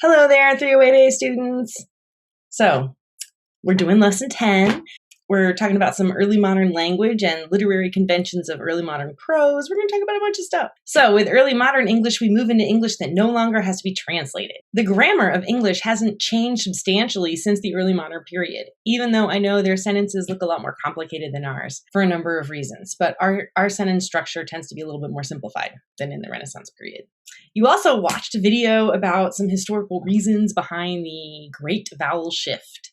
Hello there, 308A students. So, we're doing lesson 10. We're talking about some early modern language and literary conventions of early modern prose. We're going to talk about a bunch of stuff. So, with early modern English, we move into English that no longer has to be translated. The grammar of English hasn't changed substantially since the early modern period, even though I know their sentences look a lot more complicated than ours for a number of reasons. But our sentence structure tends to be a little bit more simplified than in the Renaissance period. You also watched a video about some historical reasons behind the Great Vowel Shift.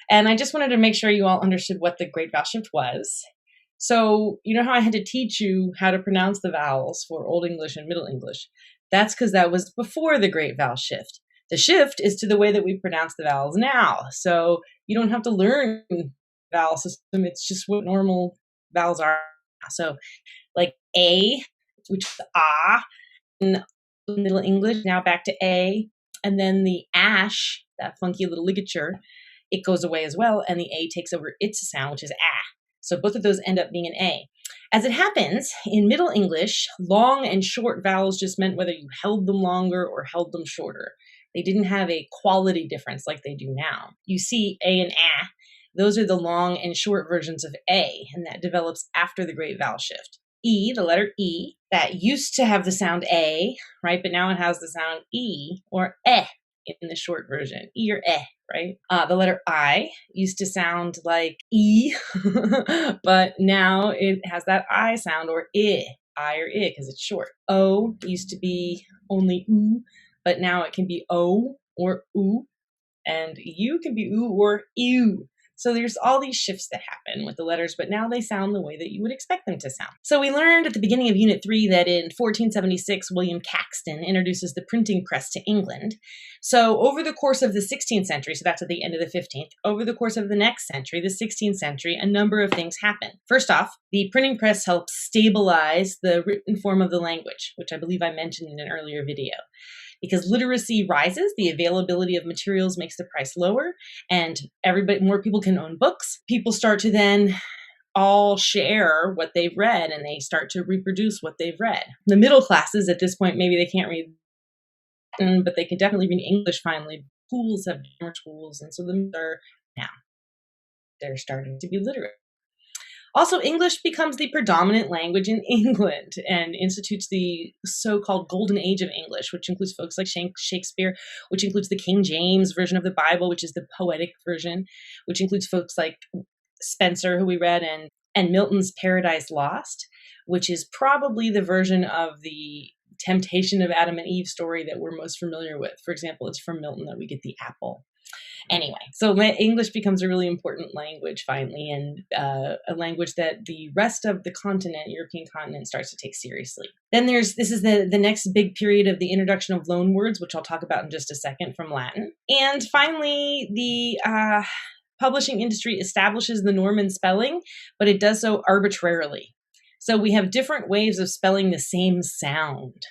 And I just wanted to make sure you all understood what the Great Vowel Shift was. So, you know how I had to teach you how to pronounce the vowels for Old English and Middle English? That's because that was before the Great Vowel Shift. The shift is to the way that we pronounce the vowels now. So you don't have to learn the vowel system. It's just what normal vowels are. So like A, which is ah, in Middle English, now back to A. And then the ash, that funky little ligature, it goes away as well, and the A takes over its sound, which is ah. So both of those end up being an A. As it happens, in Middle English, long and short vowels just meant whether you held them longer or held them shorter. They didn't have a quality difference like they do now. You see A and ah, those are the long and short versions of A, and that develops after the Great Vowel Shift. E, the letter E, that used to have the sound A, right? But now it has the sound E or eh in the short version, E or eh, right? The letter I used to sound like E, but now it has that I sound or I or I, because it's short. O used to be only oo, but now it can be O or oo, and U can be oo or ew. So there's all these shifts that happen with the letters, but now they sound the way that you would expect them to sound. So we learned at the beginning of Unit 3 that in 1476, William Caxton introduces the printing press to England. So over the course of the 16th century, so that's at the end of the 15th, over the course of the next century, the 16th century, a number of things happen. First off, the printing press helps stabilize the written form of the language, which I believe I mentioned in an earlier video. Because literacy rises, the availability of materials makes the price lower, and more people can own books. People start to then all share what they've read, and they start to reproduce what they've read. The middle classes, at this point, maybe they can't read, but they can definitely read English finally. Schools have grammar schools, and so they're starting to be literate. Also, English becomes the predominant language in England and institutes the so-called Golden Age of English, which includes folks like Shakespeare, which includes the King James version of the Bible, which is the poetic version, which includes folks like Spenser, who we read, and Milton's Paradise Lost, which is probably the version of the temptation of Adam and Eve story that we're most familiar with. For example, it's from Milton that we get the apple. Anyway, so English becomes a really important language finally, and a language that the rest of the continent, European continent, starts to take seriously. Then this is the next big period of the introduction of loanwords, which I'll talk about in just a second, from Latin. And finally, the publishing industry establishes the norm in spelling, but it does so arbitrarily. So we have different ways of spelling the same sound.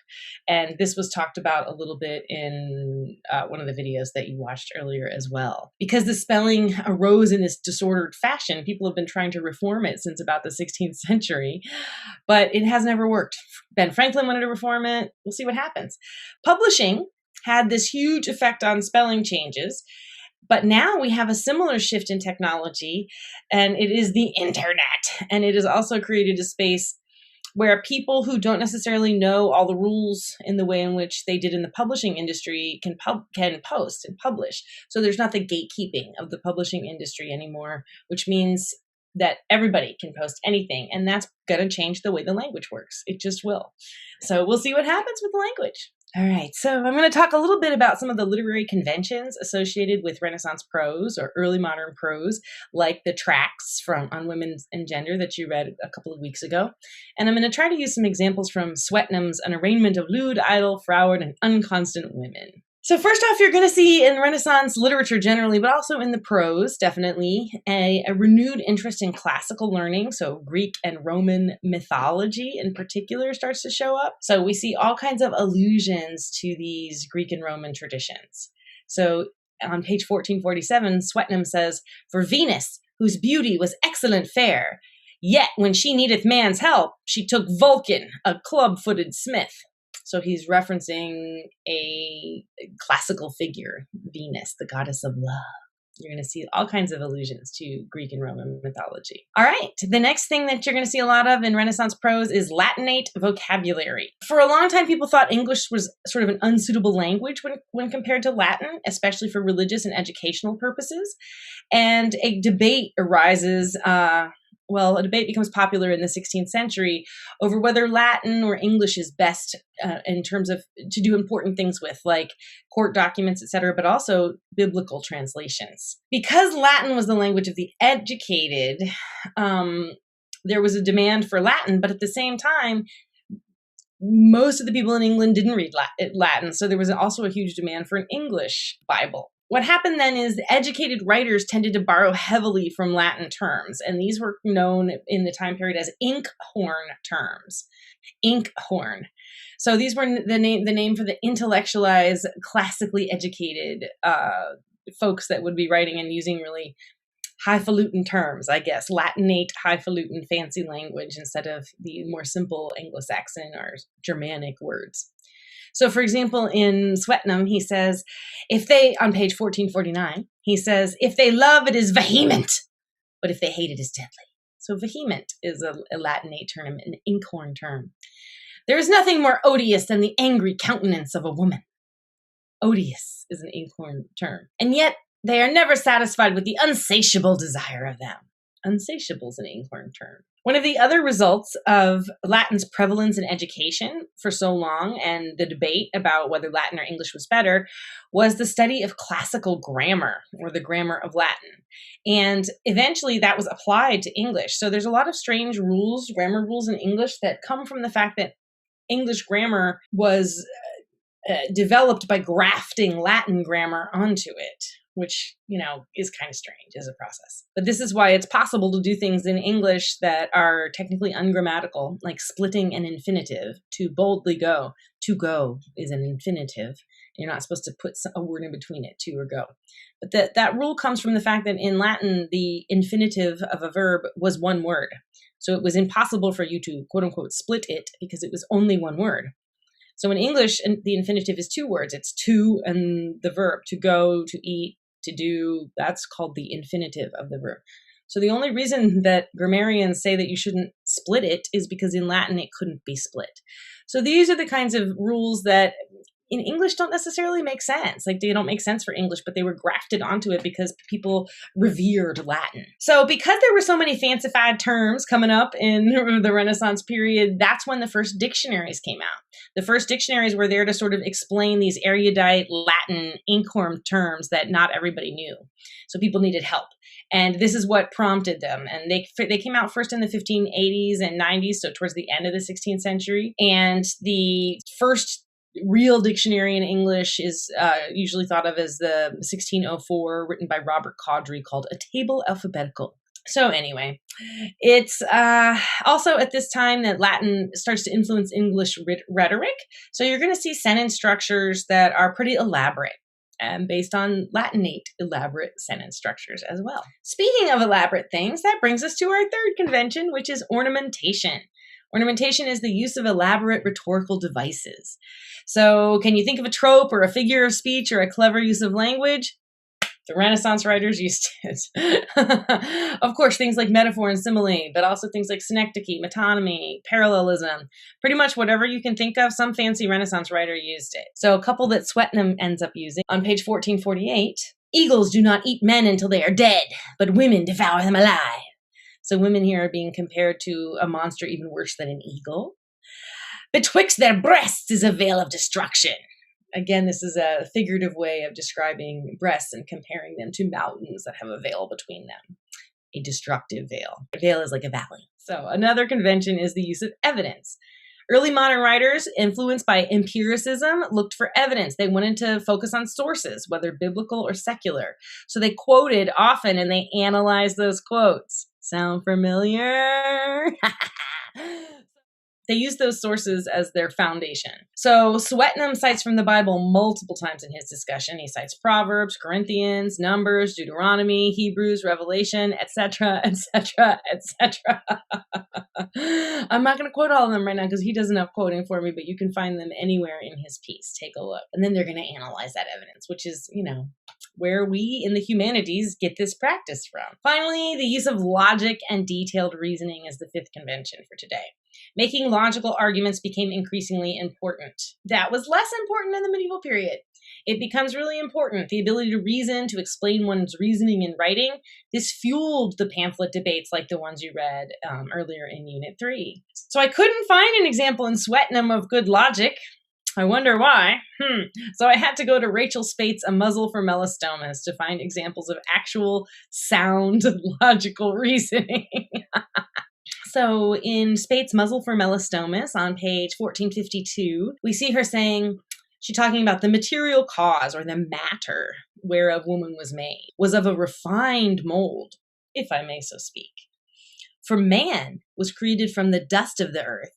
And this was talked about a little bit in one of the videos that you watched earlier as well. Because the spelling arose in this disordered fashion, people have been trying to reform it since about the 16th century, but it has never worked. Ben Franklin wanted to reform it. We'll see what happens. Publishing had this huge effect on spelling changes. But now we have a similar shift in technology, and it is the internet. And it has also created a space where people who don't necessarily know all the rules in the way in which they did in the publishing industry can post and publish. So there's not the gatekeeping of the publishing industry anymore, which means that everybody can post anything. And that's going to change the way the language works. It just will. So we'll see what happens with the language. All right, so I'm going to talk a little bit about some of the literary conventions associated with Renaissance prose or early modern prose, like the tracts on women and gender that you read a couple of weeks ago. And I'm going to try to use some examples from Swetnam's An Arraignment of Lewd, Idle, Froward, and Unconstant Women. So first off, you're going to see in Renaissance literature generally, but also in the prose, definitely, a renewed interest in classical learning. So Greek and Roman mythology in particular starts to show up. So we see all kinds of allusions to these Greek and Roman traditions. So on page 1447, Swetnam says, "For Venus, whose beauty was excellent fair, yet when she needeth man's help, she took Vulcan, a club-footed smith." So he's referencing a classical figure, Venus, the goddess of love. You're going to see all kinds of allusions to Greek and Roman mythology. All right, the next thing that you're going to see a lot of in Renaissance prose is Latinate vocabulary. For a long time, people thought English was sort of an unsuitable language when compared to Latin, especially for religious and educational purposes. And a debate arises, a debate becomes popular in the 16th century over whether Latin or English is best in terms of to do important things with, like court documents, etc., but also biblical translations. Because Latin was the language of the educated, there was a demand for Latin, but at the same time, most of the people in England didn't read Latin, so there was also a huge demand for an English Bible. What happened then is educated writers tended to borrow heavily from Latin terms, and these were known in the time period as inkhorn terms. Inkhorn. So these were the name for the intellectualized, classically educated folks that would be writing and using really highfalutin terms, I guess, Latinate, highfalutin, fancy language instead of the more simple Anglo-Saxon or Germanic words. So, for example, in Swetnam, he says, on page 1449, he says, if they love, it is vehement, but if they hate, it is deadly. So vehement is a Latinate term, an inkhorn term. There is nothing more odious than the angry countenance of a woman. Odious is an inkhorn term. And yet, they are never satisfied with the unsatiable desire of them. Unsatiable is an inkhorn term. One of the other results of Latin's prevalence in education for so long and the debate about whether Latin or English was better was the study of classical grammar, or the grammar of Latin. And eventually that was applied to English. So there's a lot of strange rules, grammar rules in English that come from the fact that English grammar was developed by grafting Latin grammar onto it, which, is kind of strange as a process. But this is why it's possible to do things in English that are technically ungrammatical, like splitting an infinitive, to boldly go. To go is an infinitive. You're not supposed to put a word in between it, to or go. But that rule comes from the fact that in Latin, the infinitive of a verb was one word. So it was impossible for you to, quote unquote, split it because it was only one word. So in English, the infinitive is two words. It's to and the verb, to go, to eat, to do. That's called the infinitive of the verb. So the only reason that grammarians say that you shouldn't split it is because in Latin it couldn't be split. So these are the kinds of rules that in English don't necessarily make sense. Like, they don't make sense for English, but they were grafted onto it because people revered Latin. So because there were so many fancified terms coming up in the Renaissance period, that's when the first dictionaries came out. The first dictionaries were there to sort of explain these erudite Latin inkhorn terms that not everybody knew. So people needed help. And this is what prompted them. And they came out first in the 1580s and 90s, so towards the end of the 16th century. And the first real dictionary in English is usually thought of as the 1604, written by Robert Cowdrey, called A Table Alphabetical. So anyway, it's also at this time that Latin starts to influence English rhetoric. So you're going to see sentence structures that are pretty elaborate, and based on Latinate elaborate sentence structures as well. Speaking of elaborate things, that brings us to our third convention, which is ornamentation. Ornamentation is the use of elaborate rhetorical devices. So can you think of a trope or a figure of speech or a clever use of language? The Renaissance writers used it. Of course, things like metaphor and simile, but also things like synecdoche, metonymy, parallelism. Pretty much whatever you can think of, some fancy Renaissance writer used it. So a couple that Swetnam ends up using on page 1448, eagles do not eat men until they are dead, but women devour them alive. So women here are being compared to a monster even worse than an eagle. Betwixt their breasts is a veil of destruction. Again, this is a figurative way of describing breasts and comparing them to mountains that have a veil between them. A destructive veil. A veil is like a valley. So another convention is the use of evidence. Early modern writers, influenced by empiricism, looked for evidence. They wanted to focus on sources, whether biblical or secular. So they quoted often and they analyzed those quotes. Sound familiar? They use those sources as their foundation. So Swetnam cites from the Bible multiple times in his discussion. He cites Proverbs, Corinthians, Numbers, Deuteronomy, Hebrews, Revelation, etc., etc., etc. I'm not going to quote all of them right now because he does enough quoting for me, but you can find them anywhere in his piece. Take a look. And then they're going to analyze that evidence, which is, where we in the humanities get this practice from. Finally, the use of logic and detailed reasoning is the fifth convention for today. Making logical arguments became increasingly important. That was less important in the medieval period. It becomes really important. The ability to reason, to explain one's reasoning in writing, this fueled the pamphlet debates like the ones you read earlier in Unit 3. So I couldn't find an example in Swetnam of good logic. I wonder why. So I had to go to Rachel Spate's A Muzzle for Melostomas to find examples of actual sound logical reasoning. So in Spate's Muzzle for Melostomas on page 1452, we see her saying, she's talking about the material cause or the matter whereof woman was made, was of a refined mold, if I may so speak. For man was created from the dust of the earth,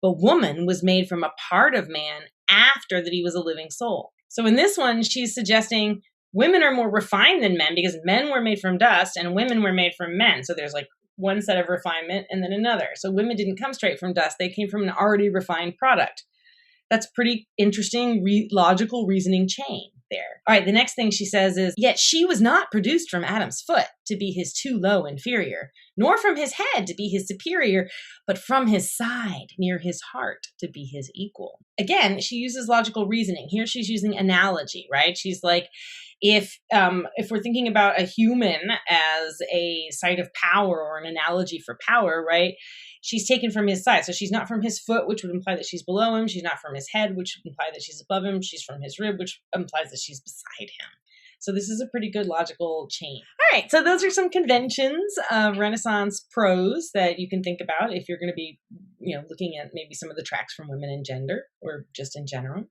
but woman was made from a part of man after that he was a living soul. So in this one, she's suggesting women are more refined than men because men were made from dust and women were made from men. So there's like one set of refinement and then another. So women didn't come straight from dust. They came from an already refined product. That's pretty interesting, logical reasoning chain there. All right, the next thing she says is, yet she was not produced from Adam's foot to be his too low inferior, nor from his head to be his superior, but from his side near his heart to be his equal. Again, she uses logical reasoning. Here she's using analogy, right? She's like, if we're thinking about a human as a site of power or an analogy for power, right? She's taken from his side. So she's not from his foot, which would imply that she's below him. She's not from his head, which would imply that she's above him. She's from his rib, which implies that she's beside him. So this is a pretty good logical chain. All right, so those are some conventions of Renaissance prose that you can think about if you're going to be, looking at maybe some of the tracks from Women and Gender or just in general.